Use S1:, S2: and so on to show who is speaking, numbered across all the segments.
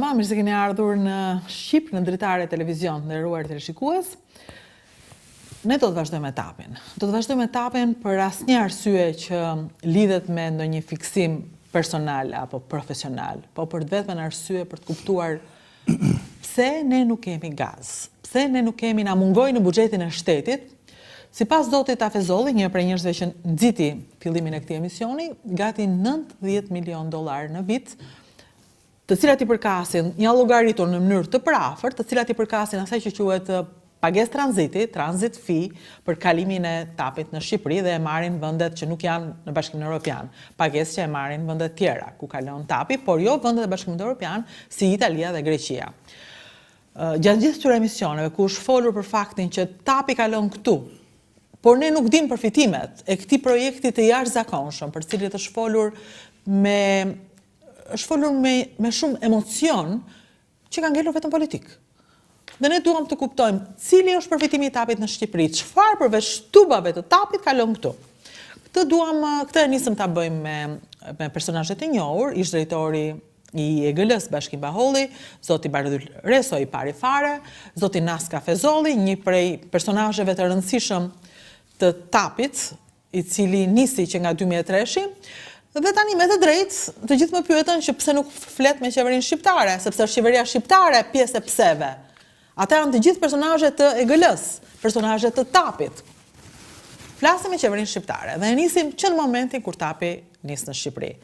S1: Mirë se keni ardhur në Shqip, në Dritare Televizion, nderuar teleshikues. Ne do të vazhdojmë etapin. Do të vazhdojmë etapin për asnjë arsye që lidhet me ndonjë fiksim personal apo profesional, po për të vetën arsye për të kuptuar pse ne nuk kemi gaz, pse ne nuk kemi, na mungojnë në buxhetin e shtetit. Sipas zotit Afezolli, një prej njerëzve që nxiti fillimin e këtij emisioni, gati $90 milion në vit, të cilat i përkasin, një llogaritur në mënyrë të përafërt, të cilat i përkasin asaj që quhet pagesë tranziti, transit fee, për kalimin e tapit në Shqipëri dhe e marrin vendet që nuk janë në Bashkimin Evropian. Pagesë që e marrin vendet tjera ku kalon tapi, por jo vendet e Bashkimit Evropian si Italia dhe Greqia. Gjatë gjithë këtyre emisioneve ku është folur për faktin që tapi kalon këtu, por ne nuk dim përfitimet e këtij projekti të jashtëzakonshëm, për cilin është folur me shumë emocion, që ka ngelur vetëm politik. Dhe ne duam të kuptojmë cili është përfitimi i tapit në Shqipëri, çfarë përveç tubave të tapit kalon këtu. Këtë nisëm ta bëjmë me personazhet e njohur, ish drejtori i EGL-s Bashkim Baholli, zoti Bardhyl Reso i pari fare, zoti Naska Fezolli, një prej personazheve të rëndësishëm të tapit, i cili nisi që nga 2003-shi, dhe tani me të drejtë, të gjithë më pyeten që pse nuk flet me qeverinë shqiptare, sepse është qeveria shqiptare pjesë e pseve. Ata janë të gjithë personazhet të EGL-s, personazhet të tapit. Flasim me qeverinë shqiptare dhe nisim që në momentin kur tapi nis në Shqipëri.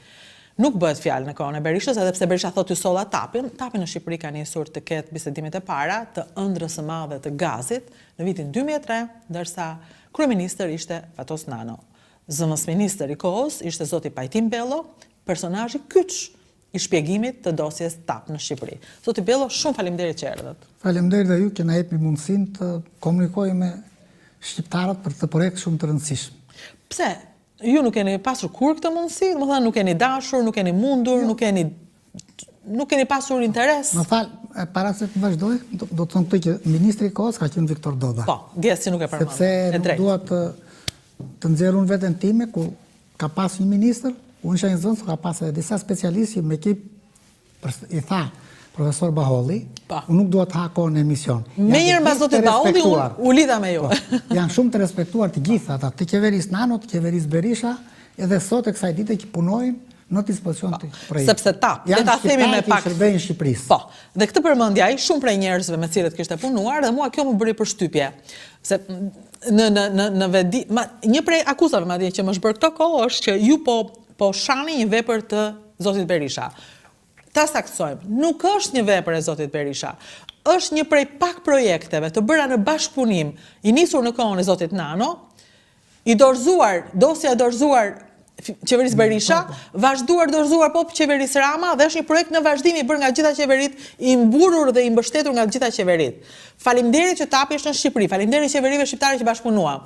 S1: Nuk bëhet fjalë në kohën e Berishës, edhe pse Berisha thotë solla tapin në Shqipëri ka nisur të ketë bisedimet e para të ëndrrës së madhe të gazit në vitin 2003, ndërsa kryeministër ishte Fatos Nano. Zëvendësministër i kohës ishte zoti Pajtim Bello, personazhi kyç i shpjegimit të dosjes TAP në Shqipëri. Zoti Bello, shumë faleminderit që erdhët.
S2: Faleminderit dhe ju që na jepni mundësinë të komunikojmë me shqiptarët për këtë projekt shumë të rëndësishëm.
S1: Pse? Ju nuk keni pasur kur këtë mundësi? Domethënë nuk keni dashur, nuk keni mundur, nuk keni pasur interes?
S2: Më fal, para se të vazhdoj, do të them këtë që ministri i kohës ka qenë Viktor Doda.
S1: Po, djes që nuk e përmend.
S2: Sepse nuk dua të nxjerr unë veten time ku ka pas një ministër, unë isha një zonë, ka pas edhe disa specialistë me ekip, i tha profesor Baholli, unë nuk dua të ha kohën në emision.
S1: Me njërë mbas zotit Baholli, u lidha me ju.
S2: Janë shumë të respektuar të gjithë ata, të qeverisë Nano, të qeverisë Berisha, edhe sot e kësaj dite që punojnë në dispozicion të projektit.
S1: Sepse TAP, le ta themi me pak.
S2: Janë shërbejnë Shqipërisë.
S1: Po, dhe këtë përmendja ai shumë prej njerëzve me cilët kishte punuar dhe mua kjo më bëri përshtypje. Se në vedi, një prej akuzave madje që më shbër këto kohë është që ju po shani një vepër të zotit Berisha. Ta saktësojmë, nuk është një vepër e zotit Berisha. Është një prej pak projekteve të bëra në bashkëpunim, i nisur në kohën e zotit Nano, dosja e dorëzuar qeverisë Berisha, dorëzuar po qeverisë Rama, dhe është një projekt në vazhdim i bërë nga gjitha qeverit, i mburur dhe i mbështetur nga gjitha qeverit. Faleminderit që tapi është në Shqipëri, faleminderit qeverive shqiptare që bashkëpunuam.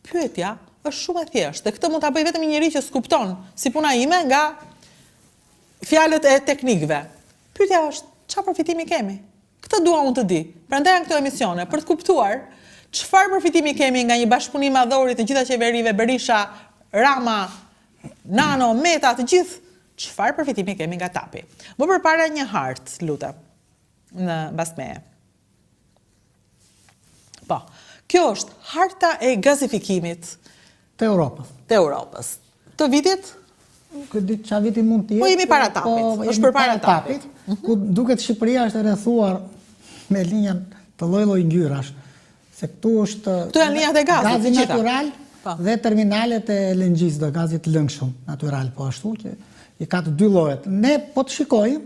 S1: Pyetja është shumë e thjeshtë, dhe këtë mund ta bëj vetëm një njeri që skupton si puna ime nga fjalët e teknikëve. Pyetja është, çfarë përfitimi kemi? Këtë dua unë të di. Prandaj janë këto emisione për të kuptuar çfarë përfitimi kemi nga një bashkëpunim madhor të gjitha qeverive Berisha, Rama, Nano, Meta, të gjithë, çfarë përfitimi kemi nga tapi. Më përpara një hartë, lutem, në Basmeje. Po, kjo është harta e gazifikimit
S2: të
S1: Europës. Të vitit?
S2: Këtë ditë qa viti mund t'jetë.
S1: Po jemi para tapit, është për para tapit.
S2: Ku duket Shqipëria është rrethuar me linjën të lloj-lloj ngjyrash. Se këtu është
S1: janë linjat e gazit,
S2: gazi natyral dhe terminalet e LNG-s, dhe gazit lëngshëm natyral, po ashtu që i ka të dy llojet. Ne po të shikojmë,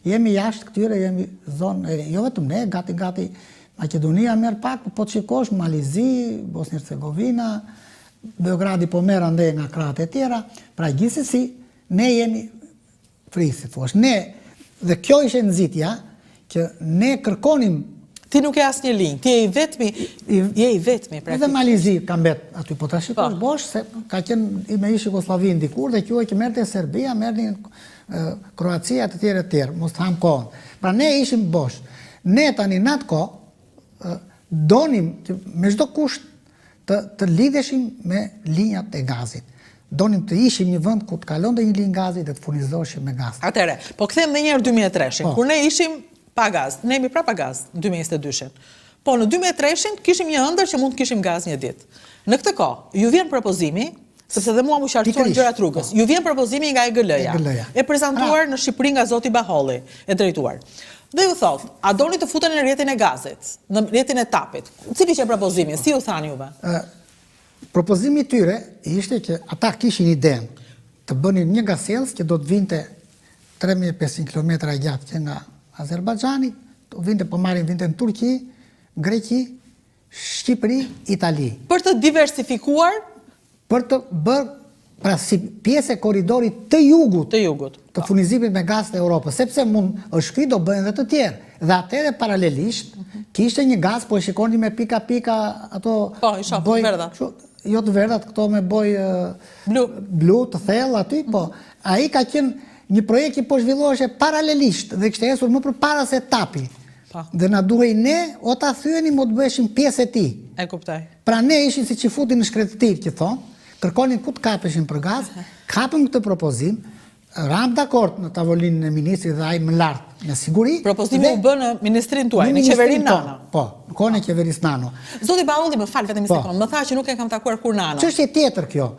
S2: jemi jashtë këtyre, jemi zonë, jo vetëm ne, gati Maqedonia merr pak, po të shikosh Malizi, Bosnjë-Hercegovina, Beogradi po merr ande nga krahët e tjera, pra gjithsesi ne jemi frisi, thuash. Dhe kjo ishte nxitja që ne kërkonim.
S1: Ti nuk e asnjë linjë, ti je i vetmi.
S2: Edhe Malizi ka mbet aty, po ta shikosh bosh se ka qenë me ish Jugosllavi dikur dhe quhej që merrte Serbia, merrnin Kroacia të tjerë, mos të ham kohën. Pra ne ishim bosh. Ne tani në atë kohë donim me çdo kusht të lidheshim me linjat e gazit. donim të ishim një vend ku të kalonte një linjë gazi dhe të furnizoheshim me gaz.
S1: Atëre, po kthejmë edhe një herë 2003-shin, kur ne ishim pa gaz, ne jemi pa gaz në 2022-shin. Po në 2003-shin kishim një ëndër që mund të kishim gaz një ditë. Në këtë kohë, ju vjen propozimi, sepse dhe mua më qartësuan gjërat rrugës. Ju vjen propozimi nga EGL-ja, e prezantuar në Shqipëri nga zoti Baholli, e drejtuar. Dhe ju thot, a doni të futen në rrjetin e gazit, në rrjetin e tapit? Cili që propozimi, si u thanë juve?
S2: Propozimi i tyre ishte që ata kishin idenë të bënin një gazellës që do të vinte 3500 km gjatë që nga Azerbajxhani, vinte në Turqi, Greqi, Shqipëri, Itali.
S1: Për të diversifikuar?
S2: Për të bërë pra si pjesë e korridorit të jugut, të furnizimit me gaz të Europës, sepse mund është shkri do bëhen dhe të tjerë. Dhe atëre paralelisht, kishte një gaz, po e shikoni me pika ato...
S1: Po, i shofë, verdat.
S2: Jo të verdat, këto me boj blu të thellë aty, po. A i ka qenë një projekt që po zhvilloheshe paralelisht dhe kështë esur më për para se tapi. Dhe na duhej ne, o ta thyenim, o të bëheshim pjesë e ti.
S1: E kuptaj.
S2: Pra ne ishin si që futin në shkretëtiv, që thonë, kërkonin ku të kapeshin për gaz, kapëm këtë propozim, ram dakord në tavolinë e ministrit dhe ai më lartë në siguri.
S1: Propozimi u bë në ministrin tuaj, në qeverinë Nano.
S2: Po, në kohën e qeverisë Nano.
S1: Zoti Baholli, më fal vetëm një sekondë, më tha që nuk e kam takuar kur Nano.
S2: Çështje tjetër kjo.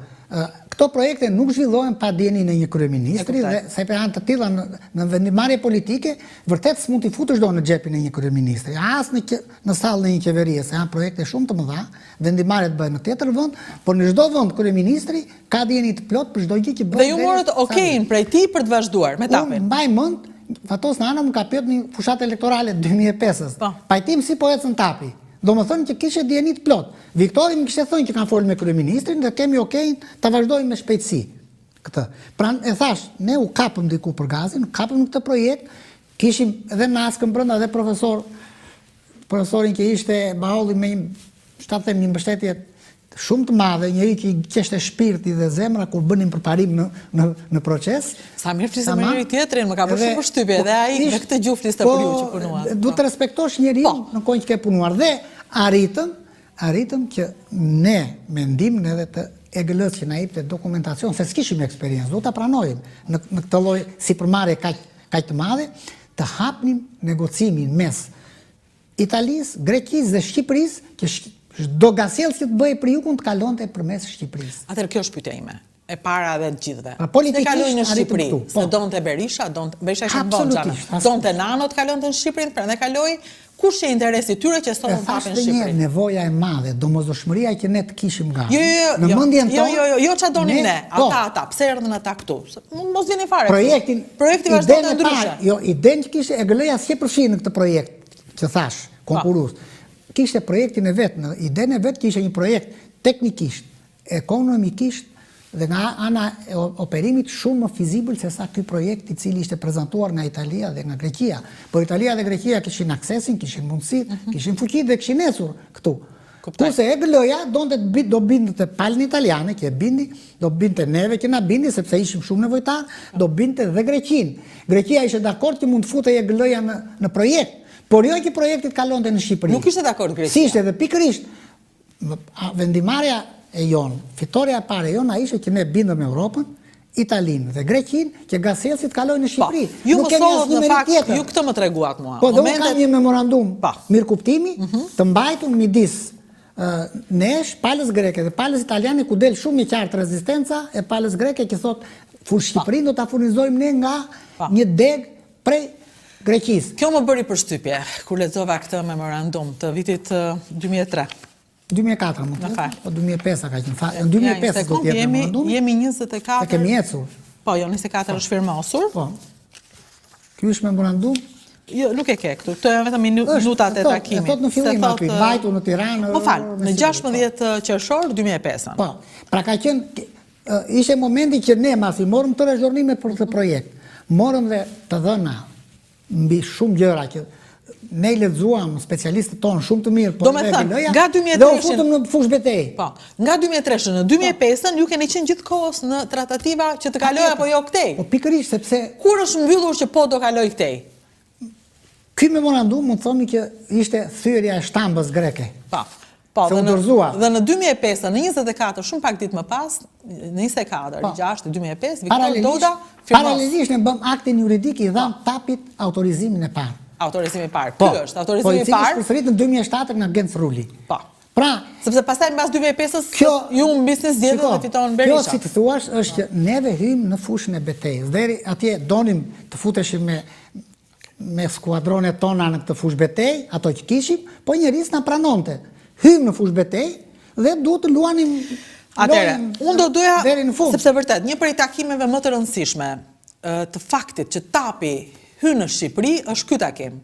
S2: Këto projekte nuk zhvillohen pa dijenin e një kryeministri dhe se për anë të tilla në vendimarrje politike vërtet s'mund t'i futesh do në xhepin e një kryeministri. As në sallën e një qeverie, se janë projekte shumë të mëdha, vendimarrjet bëhen në tjetër vend, por në çdo vend kryeministri ka dijenin të plot për çdo gjë që bën.
S1: Dhe ju morët okejin prej tij për të vazhduar me tapin.
S2: Unë mbaj mend, Fatos Nano më ka pyetur një fushat elektorale 2005-s. Pajtim si po ecën tapi. Do më thënë që kishe dijenit plot. Viktori më kishte thënë që kanë folur me kryeministrin dhe kemi okejin ta vazhdojmë me shpejtësi këtë. Pra e thash, ne u kapëm diku për gazin, kapëm në këtë projekt, kishim edhe naskën brenda dhe profesorin që ishte Baholli me një mbështetje shumë të madhe, njëri që i kishte shpirti dhe zemra kur bënim përparim në proces.
S1: Sa mirë flisë me njëri tjetrin, më ka bërë shumë përshtypje dhe ai me këtë gjuhë fliste për ju që punua.
S2: Du të respektosh njërin në kohën që ke punuar dhe arritëm që ne mendimin edhe të EGL-s që na jepte dokumentacion, se s'kishim eksperiencë, do ta pranojmë në këtë lloj sipërmarrje kaq të madhe, të hapnim negocimin mes Italisë, Greqisë dhe Shqipërisë, që do gazellës që të bëjë për jugun të kalonte përmes Shqipërisë.
S1: Atëherë kjo është pyetja ime. E para dhe të gjithëve.
S2: Politikisht
S1: kaloi në Shqipëri, se donte Berisha, Berisha ishte Bonxha. Donte Nano të kalonte në Shqipëri, prandaj kaloi. Kush është interesi tyre që sot mund hapin në Shqipëri?
S2: Nevoja e madhe, domosdoshmëria që ne të kishim gaz.
S1: Në mendjen tonë. Jo ç'a donin ne, ata, pse erdhën ata këtu? Mos vini fare. Projekti vazhdon të ndryshe.
S2: Jo, idenë që kishte EGL-ja s'e përfshi në këtë projekt, që thash, konkurrues. Kishte projektin e vet, në idenë e vet kishte një projekt teknikisht, ekonomikisht dhe nga ana e operimit shumë më fizibël se sa ky projekt i cili ishte prezantuar nga Italia dhe nga Greqia. Por Italia dhe Greqia kishin aksesin, kishin mundësitë, kishin fuqitë dhe kishin ecur këtu. Kurse EGL-ja do binte palën italiane, që e bindi, do binte neve që na bindi sepse ishim shumë nevojtar, do binte dhe Greqinë. Greqia ishte dakord që mund të futej EGL-ja në projekt, por jo që projektit kalonte në Shqipëri.
S1: Nuk ishte dakord Greqia.
S2: Si ishte dhe pikërisht vendimarrja e jonë, fitoria e parë e jonë ishte që ne bindëm Europën, Italinë dhe Greqinë që gazellësit kalojnë në Shqipëri.
S1: Ju më thonë në fakt, ju këtë më treguat mua.
S2: Po, dhe unë kam një memorandum mirë kuptimi të mbajtur midis nesh, palës greke dhe palës italiane, ku del shumë i qartë rezistenca e palës greke që thot Shqipërinë do ta furnizojmë ne nga një deg prej Greqisë.
S1: Kjo më bëri përshtypje kur lexova këtë memorandum të vitit 2003.
S2: 2004 më të, po 2005 ka qenë. Në 2005 do të jetë memorandum.
S1: Jemi 24.
S2: Se kemi ecur.
S1: Po, jo 24 është firmosur.
S2: Po. Ky është memorandum.
S1: Jo, nuk e ke këtu. Këto janë vetëm minutat e takimit.
S2: E thot në fillim aty, mbajtur në Tiranë.
S1: Po fal, në 16 qershor 2005.
S2: Po. Pra ka qenë ishte momenti që ne masi morëm të rezhornime për këtë projekt. Morëm dhe të dhëna mbi shumë gjëra që ne i lexuam specialistët tonë shumë të mirë,
S1: po nga 2003
S2: dhe u futëm në fushë betejë.
S1: Po, nga 2003 në 2005 ju keni qenë gjithkohës në tratativa që të kaloj apo jo këtej.
S2: Po pikërisht sepse
S1: kur është mbyllur që po do kaloj këtej?
S2: Ky memorandum mund të thomi që ishte thyrja e shtambës greke.
S1: Po. Po,
S2: se u dorëzua.
S1: Dhe në 2005, në 24, shumë pak ditë më pas, në 24, 6-2005, Viktor Doda firmos.
S2: Paralelisht ne bëm aktin juridik i dham Tapit autorizimin e parë.
S1: Autorizimi i parë. Ky është autorizimi i parë.
S2: Policia përsërit në 2007 nga Genc Ruli.
S1: Po.
S2: Pra,
S1: sepse pastaj mbas 2005-s ju mbisni zgjedhjen dhe fiton Berisha.
S2: Kjo si të thuash është që neve hym në fushën e betejës. Deri atje donim të futeshim me skuadronet tona në këtë fushë betejë, ato që kishim, po njerëz na pranonte. Hym në fushë betejë dhe duhet të luanim.
S1: Atëherë, unë do doja, sepse vërtet, një prej takimeve më të rëndësishme të faktit që Tapi hyn në Shqipëri është ky takim.